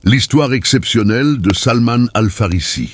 L'histoire exceptionnelle de Salman al-Farisi.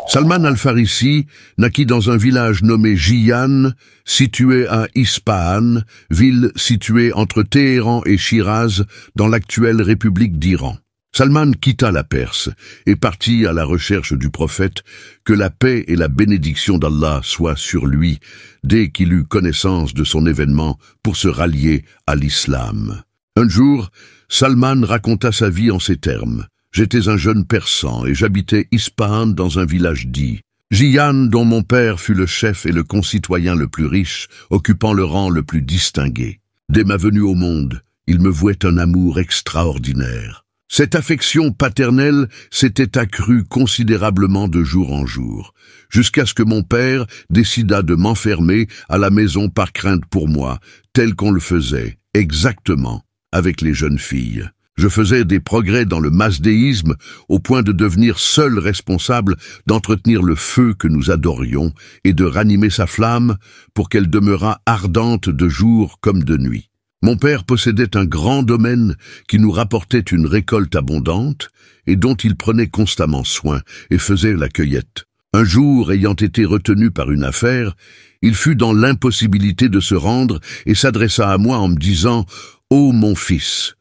Salman al-Farisi naquit dans un village nommé Jiyan, situé à Ispahan, ville située entre Téhéran et Shiraz, dans l'actuelle République d'Iran. Salman quitta la Perse et partit à la recherche du prophète, que la paix et la bénédiction d'Allah soient sur lui, dès qu'il eut connaissance de son événement pour se rallier à l'islam. Un jour, Salman raconta sa vie en ces termes. « J'étais un jeune persan et j'habitais Ispahan dans un village dit Jiyan, dont mon père fut le chef et le concitoyen le plus riche, occupant le rang le plus distingué. Dès ma venue au monde, il me vouait un amour extraordinaire. Cette affection paternelle s'était accrue considérablement de jour en jour, jusqu'à ce que mon père décida de m'enfermer à la maison par crainte pour moi, tel qu'on le faisait, exactement, avec les jeunes filles. Je faisais des progrès dans le masdéisme au point de devenir seul responsable d'entretenir le feu que nous adorions et de ranimer sa flamme pour qu'elle demeurât ardente de jour comme de nuit. Mon père possédait un grand domaine qui nous rapportait une récolte abondante et dont il prenait constamment soin et faisait la cueillette. Un jour, ayant été retenu par une affaire, il fut dans l'impossibilité de se rendre et s'adressa à moi en me disant « Ô mon fils,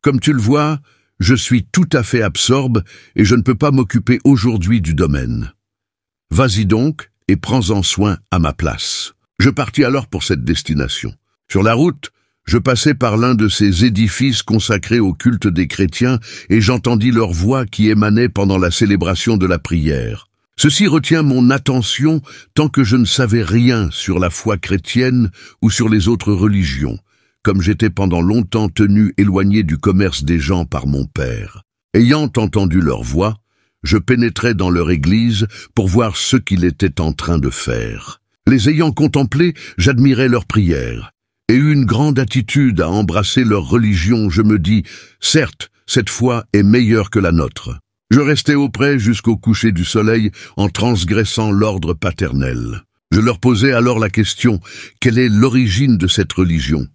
comme tu le vois, je suis tout à fait absorbe et je ne peux pas m'occuper aujourd'hui du domaine. Vas-y donc et prends-en soin à ma place. » Je partis alors pour cette destination. Sur la route, je passai par l'un de ces édifices consacrés au culte des chrétiens et j'entendis leur voix qui émanait pendant la célébration de la prière. Ceci retient mon attention tant que je ne savais rien sur la foi chrétienne ou sur les autres religions, comme j'étais pendant longtemps tenu éloigné du commerce des gens par mon père. Ayant entendu leur voix, je pénétrai dans leur église pour voir ce qu'il était en train de faire. Les ayant contemplés, j'admirais leurs prières, et eus une grande attitude à embrasser leur religion. Je me dis, certes, cette foi est meilleure que la nôtre. Je restai auprès jusqu'au coucher du soleil en transgressant l'ordre paternel. Je leur posai alors la question, quelle est l'origine de cette religion ?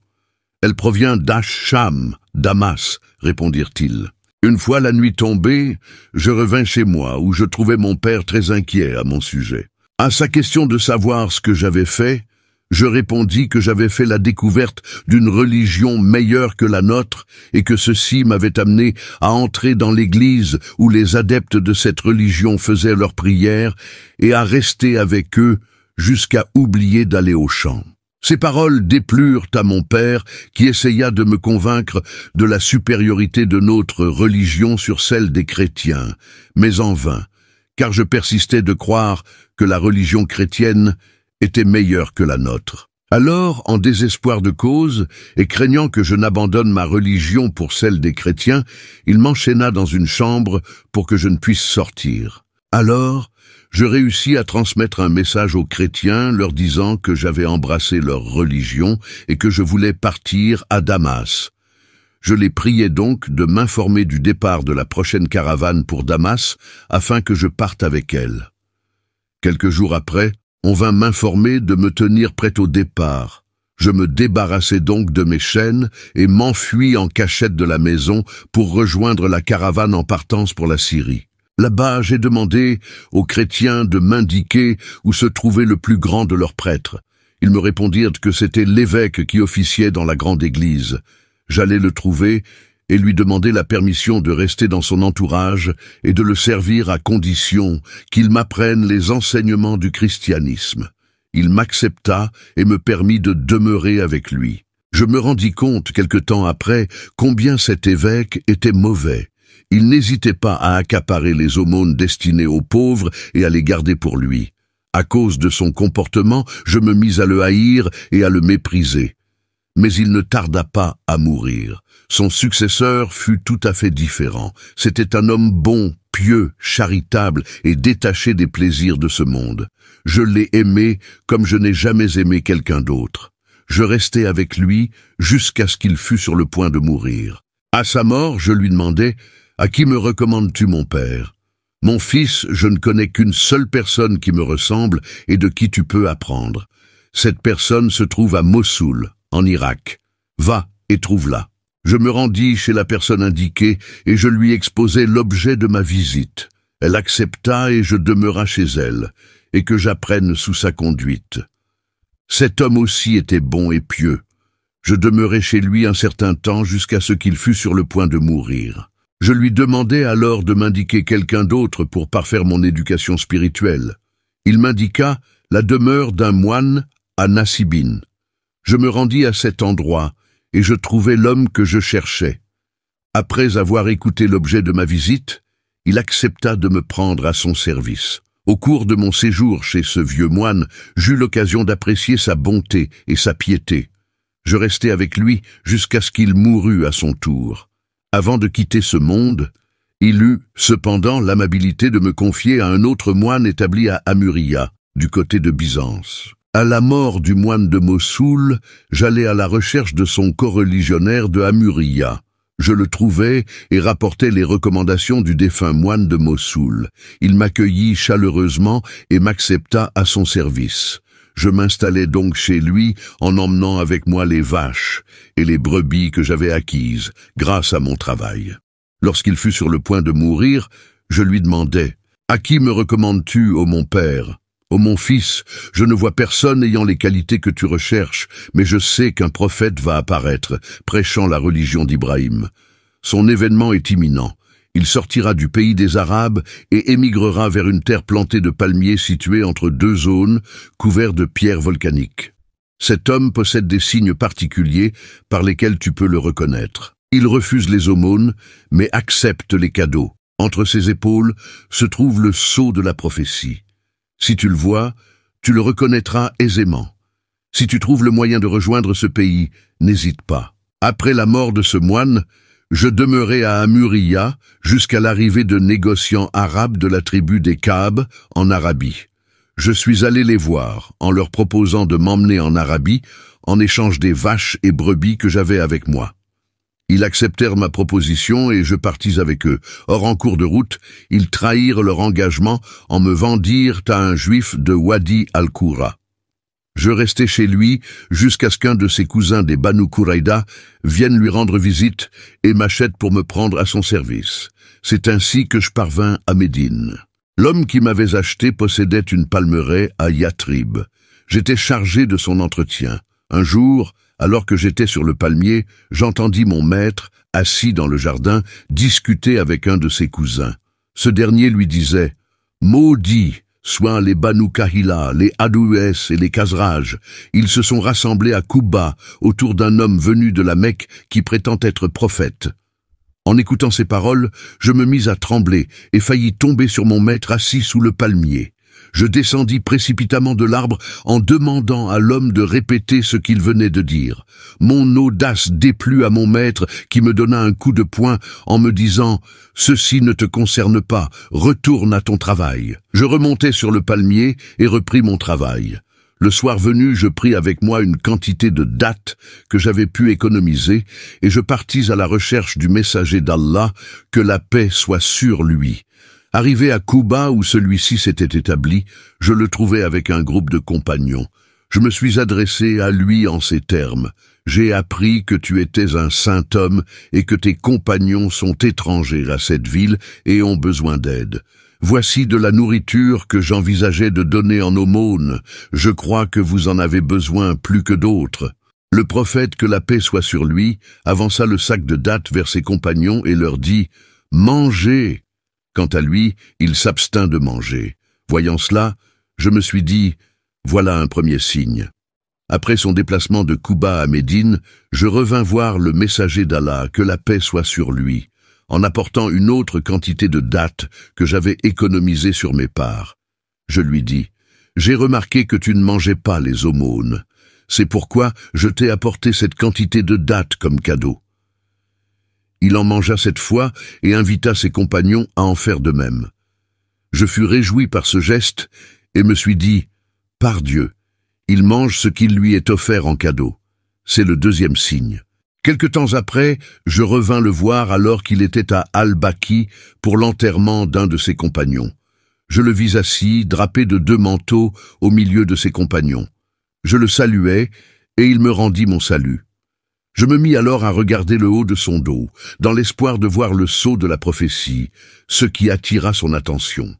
Elle provient d'Ash-Sham, Damas, répondirent-ils. Une fois la nuit tombée, je revins chez moi, où je trouvais mon père très inquiet à mon sujet. À sa question de savoir ce que j'avais fait, je répondis que j'avais fait la découverte d'une religion meilleure que la nôtre et que ceci m'avait amené à entrer dans l'église où les adeptes de cette religion faisaient leurs prières et à rester avec eux jusqu'à oublier d'aller au champ. Ces paroles déplurent à mon père qui essaya de me convaincre de la supériorité de notre religion sur celle des chrétiens, mais en vain, car je persistais de croire que la religion chrétienne était meilleure que la nôtre. Alors, en désespoir de cause, et craignant que je n'abandonne ma religion pour celle des chrétiens, il m'enchaîna dans une chambre pour que je ne puisse sortir. Alors, je réussis à transmettre un message aux chrétiens leur disant que j'avais embrassé leur religion et que je voulais partir à Damas. Je les priai donc de m'informer du départ de la prochaine caravane pour Damas afin que je parte avec elle. Quelques jours après, on vint m'informer de me tenir prêt au départ. Je me débarrassai donc de mes chaînes et m'enfuis en cachette de la maison pour rejoindre la caravane en partance pour la Syrie. Là-bas, j'ai demandé aux chrétiens de m'indiquer où se trouvait le plus grand de leurs prêtres. Ils me répondirent que c'était l'évêque qui officiait dans la grande église. J'allais le trouver et lui demander la permission de rester dans son entourage et de le servir à condition qu'il m'apprenne les enseignements du christianisme. Il m'accepta et me permit de demeurer avec lui. Je me rendis compte quelque temps après combien cet évêque était mauvais. Il n'hésitait pas à accaparer les aumônes destinées aux pauvres et à les garder pour lui. À cause de son comportement, je me mis à le haïr et à le mépriser. Mais il ne tarda pas à mourir. Son successeur fut tout à fait différent. C'était un homme bon, pieux, charitable et détaché des plaisirs de ce monde. Je l'ai aimé comme je n'ai jamais aimé quelqu'un d'autre. Je restai avec lui jusqu'à ce qu'il fût sur le point de mourir. À sa mort, je lui demandai « À qui me recommandes-tu, mon père ? Mon fils, je ne connais qu'une seule personne qui me ressemble et de qui tu peux apprendre. Cette personne se trouve à Mossoul, en Irak. Va et trouve-la. » Je me rendis chez la personne indiquée et je lui exposai l'objet de ma visite. Elle accepta et je demeura chez elle, et que j'apprenne sous sa conduite. Cet homme aussi était bon et pieux. Je demeurai chez lui un certain temps jusqu'à ce qu'il fût sur le point de mourir. Je lui demandai alors de m'indiquer quelqu'un d'autre pour parfaire mon éducation spirituelle. Il m'indiqua la demeure d'un moine à Nassibin. Je me rendis à cet endroit et je trouvai l'homme que je cherchais. Après avoir écouté l'objet de ma visite, il accepta de me prendre à son service. Au cours de mon séjour chez ce vieux moine, j'eus l'occasion d'apprécier sa bonté et sa piété. Je restai avec lui jusqu'à ce qu'il mourût à son tour. Avant de quitter ce monde, il eut cependant l'amabilité de me confier à un autre moine établi à Amuria, du côté de Byzance. À la mort du moine de Mossoul, j'allai à la recherche de son coreligionnaire de Amuria. Je le trouvai et rapportai les recommandations du défunt moine de Mossoul. Il m'accueillit chaleureusement et m'accepta à son service. Je m'installai donc chez lui en emmenant avec moi les vaches et les brebis que j'avais acquises grâce à mon travail. Lorsqu'il fut sur le point de mourir, je lui demandai « À qui me recommandes-tu, ô mon père ?» « Ô mon fils, je ne vois personne ayant les qualités que tu recherches, mais je sais qu'un prophète va apparaître, prêchant la religion d'Ibrahim. Son événement est imminent. Il sortira du pays des Arabes et émigrera vers une terre plantée de palmiers située entre deux zones, couverts de pierres volcaniques. Cet homme possède des signes particuliers par lesquels tu peux le reconnaître. Il refuse les aumônes, mais accepte les cadeaux. Entre ses épaules se trouve le sceau de la prophétie. Si tu le vois, tu le reconnaîtras aisément. Si tu trouves le moyen de rejoindre ce pays, n'hésite pas. Après la mort de ce moine, je demeurai à Amuria jusqu'à l'arrivée de négociants arabes de la tribu des Kaab en Arabie. Je suis allé les voir en leur proposant de m'emmener en Arabie en échange des vaches et brebis que j'avais avec moi. Ils acceptèrent ma proposition et je partis avec eux. Or, en cours de route, ils trahirent leur engagement en me vendirent à un juif de Wadi al-Koura. Je restai chez lui jusqu'à ce qu'un de ses cousins des Banu Quraïda vienne lui rendre visite et m'achète pour me prendre à son service. C'est ainsi que je parvins à Médine. L'homme qui m'avait acheté possédait une palmeraie à Yatrib. J'étais chargé de son entretien. Un jour, alors que j'étais sur le palmier, j'entendis mon maître, assis dans le jardin, discuter avec un de ses cousins. Ce dernier lui disait « Maudits soient les Banu Kahila, les Adouès et les Khazraj. Ils se sont rassemblés à Kouba autour d'un homme venu de la Mecque qui prétend être prophète. » En écoutant ces paroles, je me mis à trembler et faillis tomber sur mon maître assis sous le palmier. Je descendis précipitamment de l'arbre en demandant à l'homme de répéter ce qu'il venait de dire. Mon audace déplut à mon maître qui me donna un coup de poing en me disant « Ceci ne te concerne pas, retourne à ton travail ». Je remontai sur le palmier et repris mon travail. Le soir venu, je pris avec moi une quantité de dattes que j'avais pu économiser et je partis à la recherche du messager d'Allah, que la paix soit sur lui. Arrivé à Kouba, où celui-ci s'était établi, je le trouvai avec un groupe de compagnons. Je me suis adressé à lui en ces termes. « J'ai appris que tu étais un saint homme et que tes compagnons sont étrangers à cette ville et ont besoin d'aide. Voici de la nourriture que j'envisageais de donner en aumône. Je crois que vous en avez besoin plus que d'autres. » Le prophète, que la paix soit sur lui, avança le sac de dattes vers ses compagnons et leur dit « Mangez !» Quant à lui, il s'abstint de manger. Voyant cela, je me suis dit « Voilà un premier signe ». Après son déplacement de Kouba à Médine, je revins voir le messager d'Allah, que la paix soit sur lui, en apportant une autre quantité de dattes que j'avais économisées sur mes parts. Je lui dis « J'ai remarqué que tu ne mangeais pas les aumônes. C'est pourquoi je t'ai apporté cette quantité de dattes comme cadeau. » Il en mangea cette fois et invita ses compagnons à en faire de même. Je fus réjoui par ce geste et me suis dit « Par Dieu, il mange ce qui lui est offert en cadeau. » C'est le deuxième signe. Quelque temps après, je revins le voir alors qu'il était à Al-Baki pour l'enterrement d'un de ses compagnons. Je le vis assis, drapé de 2 manteaux, au milieu de ses compagnons. Je le saluai et il me rendit mon salut. Je me mis alors à regarder le haut de son dos, dans l'espoir de voir le sceau de la prophétie, ce qui attira son attention.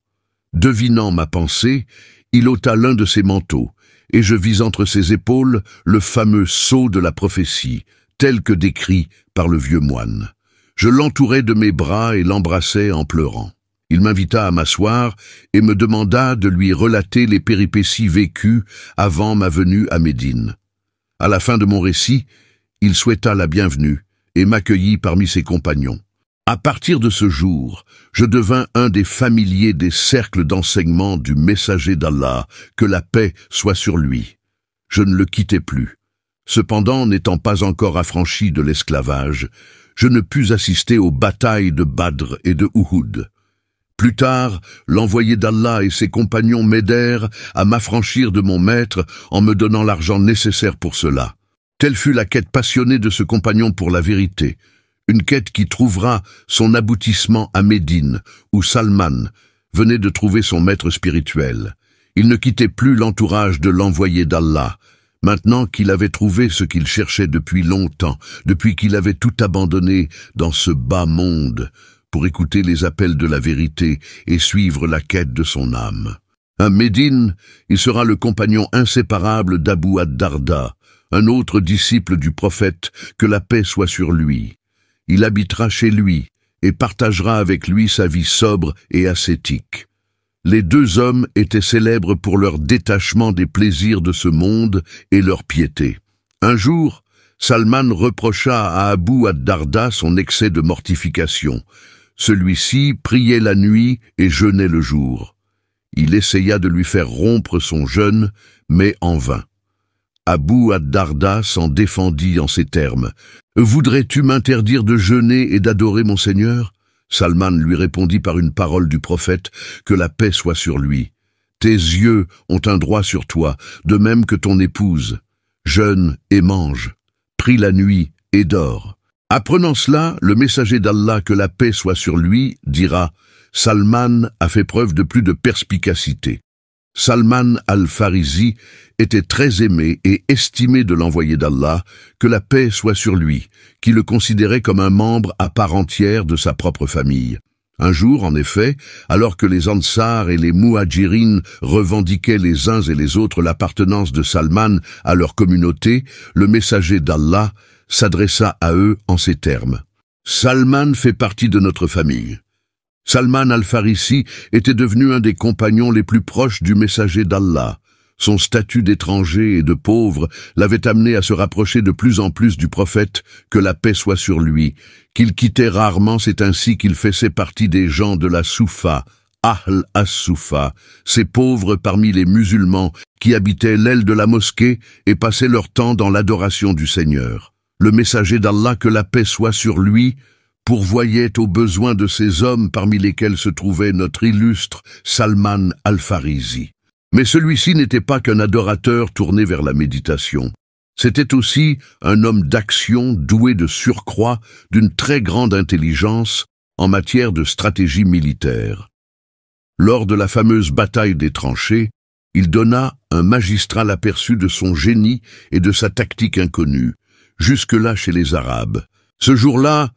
Devinant ma pensée, il ôta l'un de ses manteaux, et je vis entre ses épaules le fameux sceau de la prophétie, tel que décrit par le vieux moine. Je l'entourai de mes bras et l'embrassai en pleurant. Il m'invita à m'asseoir et me demanda de lui relater les péripéties vécues avant ma venue à Médine. À la fin de mon récit, il souhaita la bienvenue et m'accueillit parmi ses compagnons. À partir de ce jour, je devins un des familiers des cercles d'enseignement du messager d'Allah, que la paix soit sur lui. Je ne le quittais plus. Cependant, n'étant pas encore affranchi de l'esclavage, je ne pus assister aux batailles de Badr et de Uhud. Plus tard, l'envoyé d'Allah et ses compagnons m'aidèrent à m'affranchir de mon maître en me donnant l'argent nécessaire pour cela. Telle fut la quête passionnée de ce compagnon pour la vérité, une quête qui trouvera son aboutissement à Médine, où Salman venait de trouver son maître spirituel. Il ne quittait plus l'entourage de l'envoyé d'Allah, maintenant qu'il avait trouvé ce qu'il cherchait depuis longtemps, depuis qu'il avait tout abandonné dans ce bas monde, pour écouter les appels de la vérité et suivre la quête de son âme. À Médine, il sera le compagnon inséparable d'Abu ad-Darda, un autre disciple du prophète, que la paix soit sur lui. Il habitera chez lui et partagera avec lui sa vie sobre et ascétique. Les deux hommes étaient célèbres pour leur détachement des plaisirs de ce monde et leur piété. Un jour, Salman reprocha à Abu ad-Darda son excès de mortification. Celui-ci priait la nuit et jeûnait le jour. Il essaya de lui faire rompre son jeûne, mais en vain. Abu ad-Darda s'en défendit en ces termes. « Voudrais-tu m'interdire de jeûner et d'adorer mon Seigneur ?» Salman lui répondit par une parole du prophète, que la paix soit sur lui. « Tes yeux ont un droit sur toi, de même que ton épouse. Jeûne et mange, prie la nuit et dors. » Apprenant cela, le messager d'Allah, que la paix soit sur lui, dira « Salman a fait preuve de plus de perspicacité. » Salman al-Farisi était très aimé et estimé de l'envoyé d'Allah, que la paix soit sur lui, qui le considérait comme un membre à part entière de sa propre famille. Un jour, en effet, alors que les Ansar et les Muhajirines revendiquaient les uns et les autres l'appartenance de Salman à leur communauté, le messager d'Allah s'adressa à eux en ces termes. « Salman fait partie de notre famille. » Salman al-Farisi était devenu un des compagnons les plus proches du messager d'Allah. Son statut d'étranger et de pauvre l'avait amené à se rapprocher de plus en plus du prophète, que la paix soit sur lui. Qu'il quittait rarement, c'est ainsi qu'il faisait partie des gens de la Soufa, Ahl as-Soufa, ces pauvres parmi les musulmans qui habitaient l'aile de la mosquée et passaient leur temps dans l'adoration du Seigneur. Le messager d'Allah, que la paix soit sur lui, pourvoyait aux besoins de ces hommes parmi lesquels se trouvait notre illustre Salman al-Farisi. Mais celui-ci n'était pas qu'un adorateur tourné vers la méditation. C'était aussi un homme d'action doué de surcroît d'une très grande intelligence en matière de stratégie militaire. Lors de la fameuse bataille des tranchées, il donna un magistral aperçu de son génie et de sa tactique inconnue, jusque-là chez les Arabes. Ce jour-là,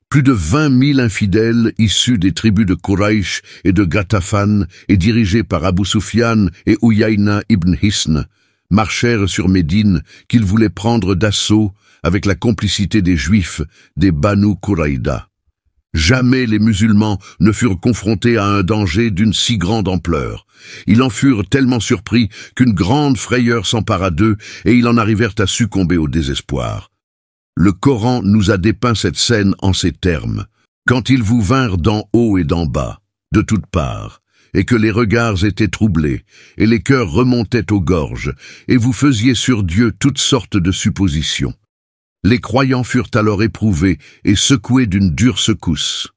plus de 20 000 infidèles issus des tribus de Quraysh et de Ghatafan et dirigés par Abu Sufyan et Uyayna ibn Hisn marchèrent sur Médine qu'ils voulaient prendre d'assaut avec la complicité des Juifs des Banu Quraïda. Jamais les musulmans ne furent confrontés à un danger d'une si grande ampleur. Ils en furent tellement surpris qu'une grande frayeur s'empara d'eux et ils en arrivèrent à succomber au désespoir. Le Coran nous a dépeint cette scène en ces termes. « Quand ils vous vinrent d'en haut et d'en bas, de toutes parts, et que les regards étaient troublés, et les cœurs remontaient aux gorges, et vous faisiez sur Dieu toutes sortes de suppositions. Les croyants furent alors éprouvés et secoués d'une dure secousse. »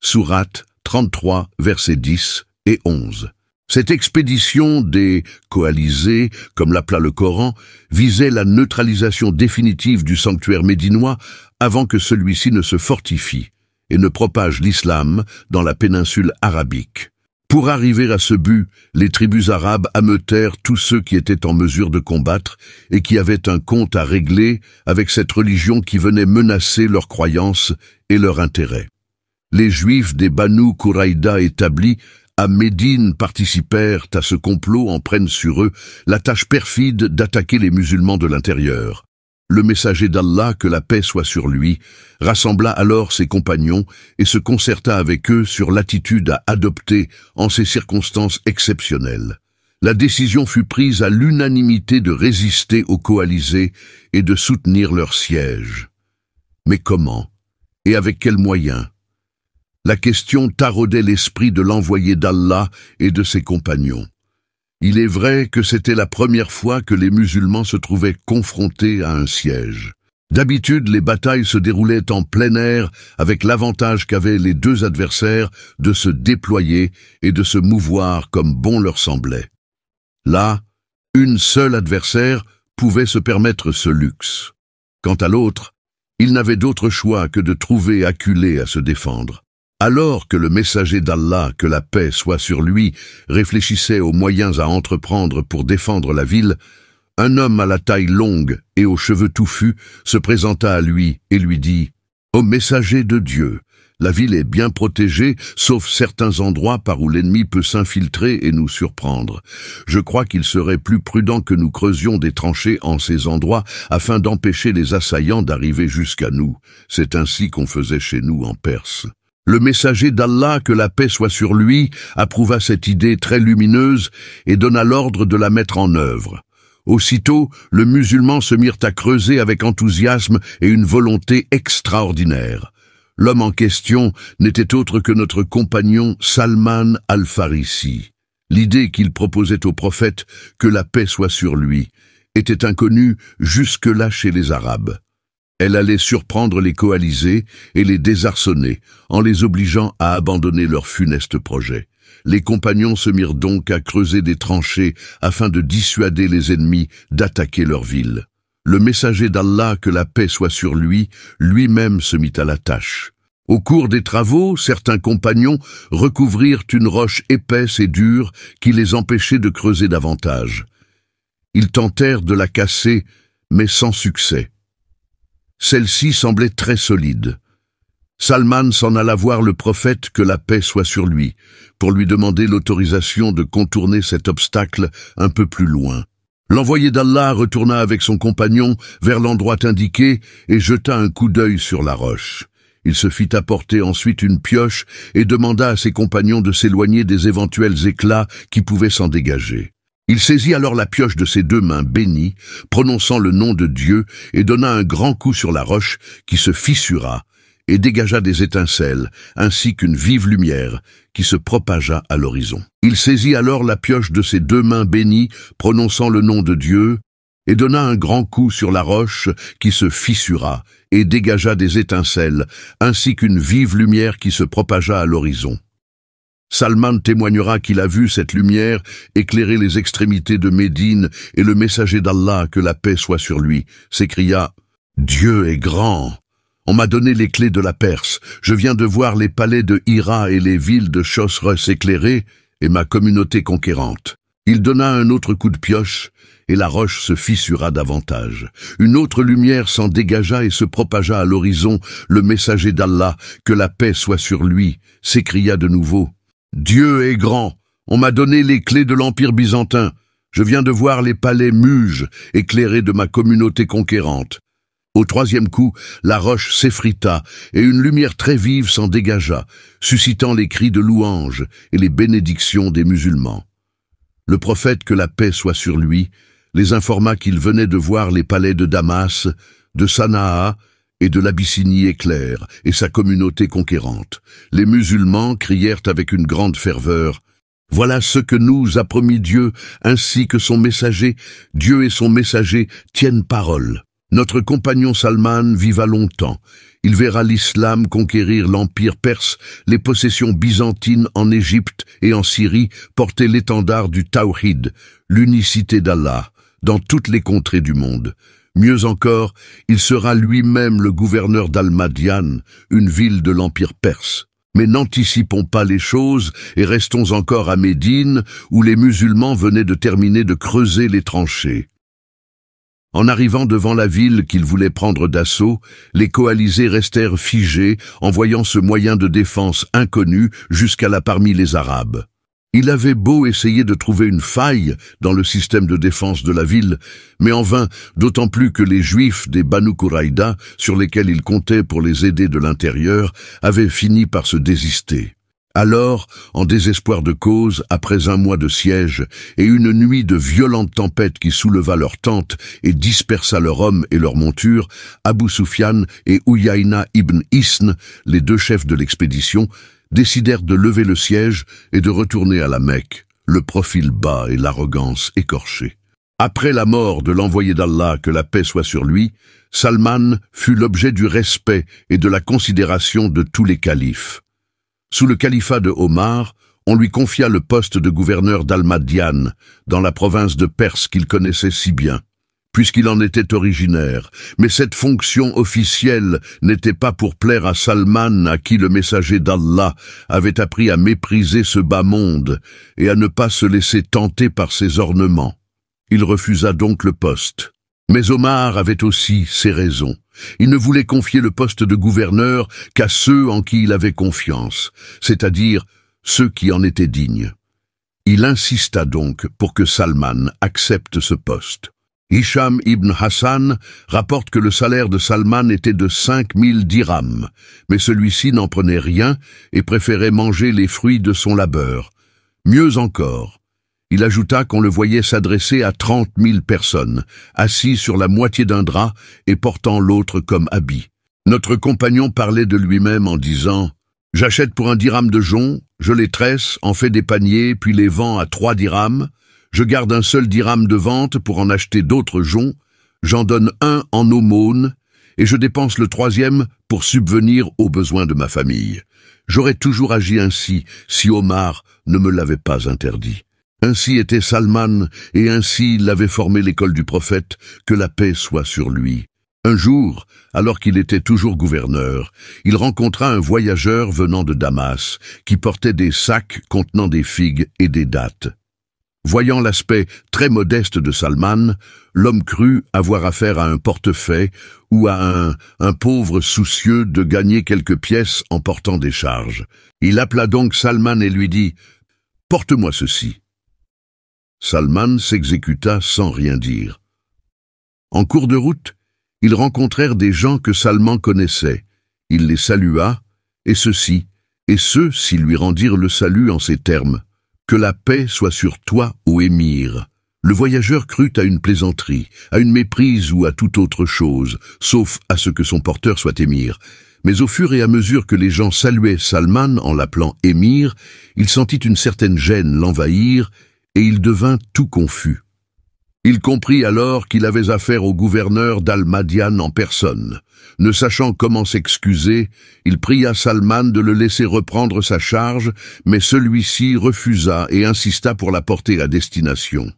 Sourate 33, versets 10 et 11. Cette expédition des coalisés, comme l'appela le Coran, visait la neutralisation définitive du sanctuaire médinois avant que celui-ci ne se fortifie et ne propage l'islam dans la péninsule arabique. Pour arriver à ce but, les tribus arabes ameutèrent tous ceux qui étaient en mesure de combattre et qui avaient un compte à régler avec cette religion qui venait menacer leurs croyances et leurs intérêts. Les Juifs des Banu Quraïda établis à Médine participèrent à ce complot en prennent sur eux la tâche perfide d'attaquer les musulmans de l'intérieur. Le messager d'Allah, que la paix soit sur lui, rassembla alors ses compagnons et se concerta avec eux sur l'attitude à adopter en ces circonstances exceptionnelles. La décision fut prise à l'unanimité de résister aux coalisés et de soutenir leur siège. Mais comment? Et avec quels moyens? La question taraudait l'esprit de l'envoyé d'Allah et de ses compagnons. Il est vrai que c'était la première fois que les musulmans se trouvaient confrontés à un siège. D'habitude, les batailles se déroulaient en plein air avec l'avantage qu'avaient les deux adversaires de se déployer et de se mouvoir comme bon leur semblait. Là, une seule adversaire pouvait se permettre ce luxe. Quant à l'autre, il n'avait d'autre choix que de trouver acculé à se défendre. Alors que le messager d'Allah, que la paix soit sur lui, réfléchissait aux moyens à entreprendre pour défendre la ville, un homme à la taille longue et aux cheveux touffus se présenta à lui et lui dit « Ô messager de Dieu, la ville est bien protégée, sauf certains endroits par où l'ennemi peut s'infiltrer et nous surprendre. Je crois qu'il serait plus prudent que nous creusions des tranchées en ces endroits afin d'empêcher les assaillants d'arriver jusqu'à nous. C'est ainsi qu'on faisait chez nous en Perse. » Le messager d'Allah, que la paix soit sur lui, approuva cette idée très lumineuse et donna l'ordre de la mettre en œuvre. Aussitôt, le musulman se mirent à creuser avec enthousiasme et une volonté extraordinaire. L'homme en question n'était autre que notre compagnon Salman al-Farisi. L'idée qu'il proposait au prophète, que la paix soit sur lui, était inconnue jusque-là chez les Arabes. Elle allait surprendre les coalisés et les désarçonner, en les obligeant à abandonner leur funeste projet. Les compagnons se mirent donc à creuser des tranchées afin de dissuader les ennemis d'attaquer leur ville. Le messager d'Allah, que la paix soit sur lui, lui-même se mit à la tâche. Au cours des travaux, certains compagnons recouvrirent une roche épaisse et dure qui les empêchait de creuser davantage. Ils tentèrent de la casser, mais sans succès. Celle-ci semblait très solide. Salman s'en alla voir le prophète, que la paix soit sur lui, pour lui demander l'autorisation de contourner cet obstacle un peu plus loin. L'envoyé d'Allah retourna avec son compagnon vers l'endroit indiqué et jeta un coup d'œil sur la roche. Il se fit apporter ensuite une pioche et demanda à ses compagnons de s'éloigner des éventuels éclats qui pouvaient s'en dégager. Il saisit alors la pioche de ses deux mains bénies, prononçant le nom de Dieu, et donna un grand coup sur la roche qui se fissura et dégagea des étincelles, ainsi qu'une vive lumière qui se propagea à l'horizon. Il saisit alors la pioche de ses deux mains bénies, prononçant le nom de Dieu, et donna un grand coup sur la roche qui se fissura et dégagea des étincelles, ainsi qu'une vive lumière qui se propagea à l'horizon. Salman témoignera qu'il a vu cette lumière éclairer les extrémités de Médine, et le messager d'Allah, que la paix soit sur lui, s'écria « Dieu est grand ! On m'a donné les clés de la Perse, je viens de voir les palais de Hira et les villes de Chosroes éclairées, et ma communauté conquérante. » Il donna un autre coup de pioche, et la roche se fissura davantage. Une autre lumière s'en dégagea et se propagea à l'horizon. Le messager d'Allah, que la paix soit sur lui, s'écria de nouveau « Dieu est grand, on m'a donné les clés de l'Empire byzantin. Je viens de voir les palais muges éclairés de ma communauté conquérante. » Au troisième coup, la roche s'effrita et une lumière très vive s'en dégagea, suscitant les cris de louange et les bénédictions des musulmans. Le prophète, que la paix soit sur lui, les informa qu'il venait de voir les palais de Damas, de Sanaa et de l'Abyssinie éclair, et sa communauté conquérante. Les musulmans crièrent avec une grande ferveur « Voilà ce que nous a promis Dieu, ainsi que son messager. Dieu et son messager tiennent parole. » Notre compagnon Salman viva longtemps. Il verra l'islam conquérir l'empire perse, les possessions byzantines en Égypte et en Syrie porter l'étendard du Tawhid, l'unicité d'Allah, dans toutes les contrées du monde. Mieux encore, il sera lui-même le gouverneur d'Al-Madian, une ville de l'empire perse. Mais n'anticipons pas les choses et restons encore à Médine, où les musulmans venaient de terminer de creuser les tranchées. En arrivant devant la ville qu'ils voulaient prendre d'assaut, les coalisés restèrent figés en voyant ce moyen de défense inconnu jusqu'à là parmi les Arabes. Il avait beau essayer de trouver une faille dans le système de défense de la ville, mais en vain, d'autant plus que les Juifs des Banu Quraïda, sur lesquels il comptait pour les aider de l'intérieur, avaient fini par se désister. Alors, en désespoir de cause, après un mois de siège et une nuit de violentes tempêtes qui souleva leurs tentes et dispersa leurs hommes et leurs montures, Abu Sufyan et Uyayna ibn Hisn, les deux chefs de l'expédition, décidèrent de lever le siège et de retourner à la Mecque, le profil bas et l'arrogance écorchée. Après la mort de l'envoyé d'Allah, que la paix soit sur lui, Salman fut l'objet du respect et de la considération de tous les califes. Sous le califat de Omar, on lui confia le poste de gouverneur d'Al-Madian, dans la province de Perse qu'il connaissait si bien, puisqu'il en était originaire. Mais cette fonction officielle n'était pas pour plaire à Salman, à qui le messager d'Allah avait appris à mépriser ce bas monde et à ne pas se laisser tenter par ses ornements. Il refusa donc le poste. Mais Omar avait aussi ses raisons. Il ne voulait confier le poste de gouverneur qu'à ceux en qui il avait confiance, c'est-à-dire ceux qui en étaient dignes. Il insista donc pour que Salman accepte ce poste. Hisham ibn Hassan rapporte que le salaire de Salman était de 5000 dirhams, mais celui-ci n'en prenait rien et préférait manger les fruits de son labeur. Mieux encore, il ajouta qu'on le voyait s'adresser à 30 000 personnes, assis sur la moitié d'un drap et portant l'autre comme habit. Notre compagnon parlait de lui-même en disant « J'achète pour 1 dirham de joncs, je les tresse, en fais des paniers, puis les vends à 3 dirhams. Je garde un seul dirham de vente pour en acheter d'autres joncs. J'en donne 1 en aumône, et je dépense le 3e pour subvenir aux besoins de ma famille. J'aurais toujours agi ainsi si Omar ne me l'avait pas interdit. » Ainsi était Salman, et ainsi l'avait formé l'école du prophète, que la paix soit sur lui. Un jour, alors qu'il était toujours gouverneur, il rencontra un voyageur venant de Damas, qui portait des sacs contenant des figues et des dattes. Voyant l'aspect très modeste de Salman, l'homme crut avoir affaire à un portefaix ou à un pauvre soucieux de gagner quelques pièces en portant des charges. Il appela donc Salman et lui dit « Porte-moi ceci ». Salman s'exécuta sans rien dire. En cours de route, ils rencontrèrent des gens que Salman connaissait. Il les salua, et ceux-ci lui rendirent le salut en ces termes. « Que la paix soit sur toi, ô émir !» Le voyageur crut à une plaisanterie, à une méprise ou à toute autre chose, sauf à ce que son porteur soit émir. Mais au fur et à mesure que les gens saluaient Salman en l'appelant émir, il sentit une certaine gêne l'envahir, et il devint tout confus. Il comprit alors qu'il avait affaire au gouverneur d'Al-Madian en personne. Ne sachant comment s'excuser, il pria Salman de le laisser reprendre sa charge, mais celui-ci refusa et insista pour la porter à destination.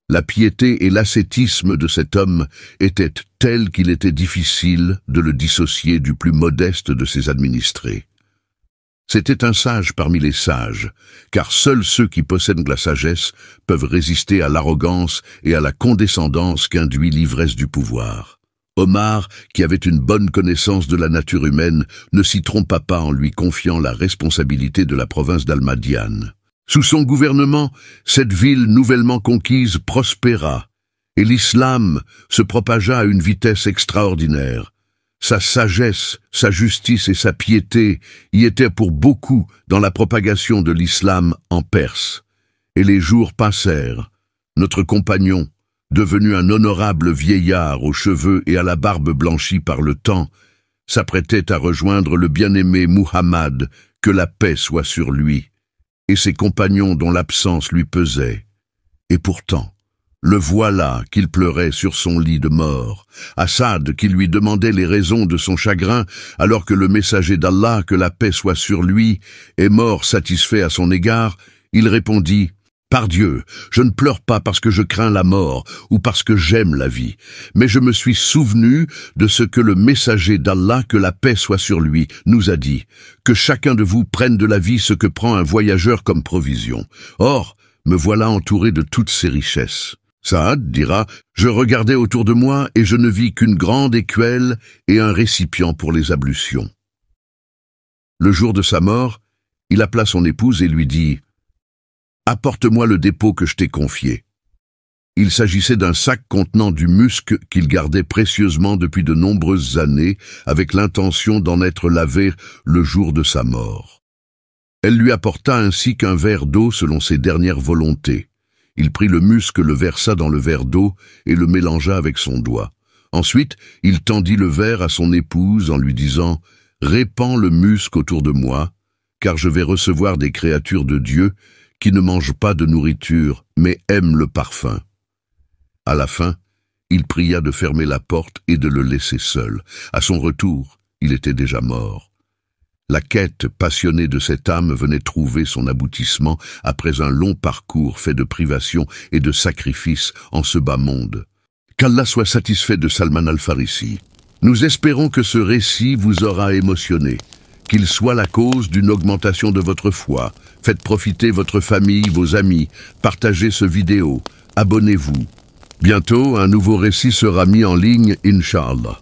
La piété et l'ascétisme de cet homme étaient tels qu'il était difficile de le dissocier du plus modeste de ses administrés. C'était un sage parmi les sages, car seuls ceux qui possèdent la sagesse peuvent résister à l'arrogance et à la condescendance qu'induit l'ivresse du pouvoir. Omar, qui avait une bonne connaissance de la nature humaine, ne s'y trompa pas en lui confiant la responsabilité de la province d'Al-Madian. Sous son gouvernement, cette ville nouvellement conquise prospéra, et l'islam se propagea à une vitesse extraordinaire. Sa sagesse, sa justice et sa piété y étaient pour beaucoup dans la propagation de l'islam en Perse. Et les jours passèrent. Notre compagnon, devenu un honorable vieillard aux cheveux et à la barbe blanchie par le temps, s'apprêtait à rejoindre le bien-aimé Muhammad, que la paix soit sur lui, et ses compagnons dont l'absence lui pesait. Et pourtant, le voilà qu'il pleurait sur son lit de mort. Assad, qui lui demandait les raisons de son chagrin, alors que le messager d'Allah, que la paix soit sur lui, est mort satisfait à son égard, il répondit Par Dieu, je ne pleure pas parce que je crains la mort ou parce que j'aime la vie, mais je me suis souvenu de ce que le messager d'Allah, que la paix soit sur lui, nous a dit, que chacun de vous prenne de la vie ce que prend un voyageur comme provision. Or, me voilà entouré de toutes ces richesses. Saad dira, je regardais autour de moi et je ne vis qu'une grande écuelle et un récipient pour les ablutions. Le jour de sa mort, il appela son épouse et lui dit, apporte-moi le dépôt que je t'ai confié. Il s'agissait d'un sac contenant du musc qu'il gardait précieusement depuis de nombreuses années, avec l'intention d'en être lavé le jour de sa mort. Elle lui apporta ainsi qu'un verre d'eau selon ses dernières volontés. Il prit le musc, le versa dans le verre d'eau et le mélangea avec son doigt. Ensuite, il tendit le verre à son épouse en lui disant « Répands le musc autour de moi, car je vais recevoir des créatures de Dieu qui ne mangent pas de nourriture, mais aiment le parfum. » À la fin, il pria de fermer la porte et de le laisser seul. À son retour, il était déjà mort. La quête passionnée de cette âme venait trouver son aboutissement après un long parcours fait de privations et de sacrifices en ce bas monde. Qu'Allah soit satisfait de Salman Al-Farisi. Nous espérons que ce récit vous aura émotionné, qu'il soit la cause d'une augmentation de votre foi. Faites profiter votre famille, vos amis, partagez ce vidéo, abonnez-vous. Bientôt, un nouveau récit sera mis en ligne, Inch'Allah.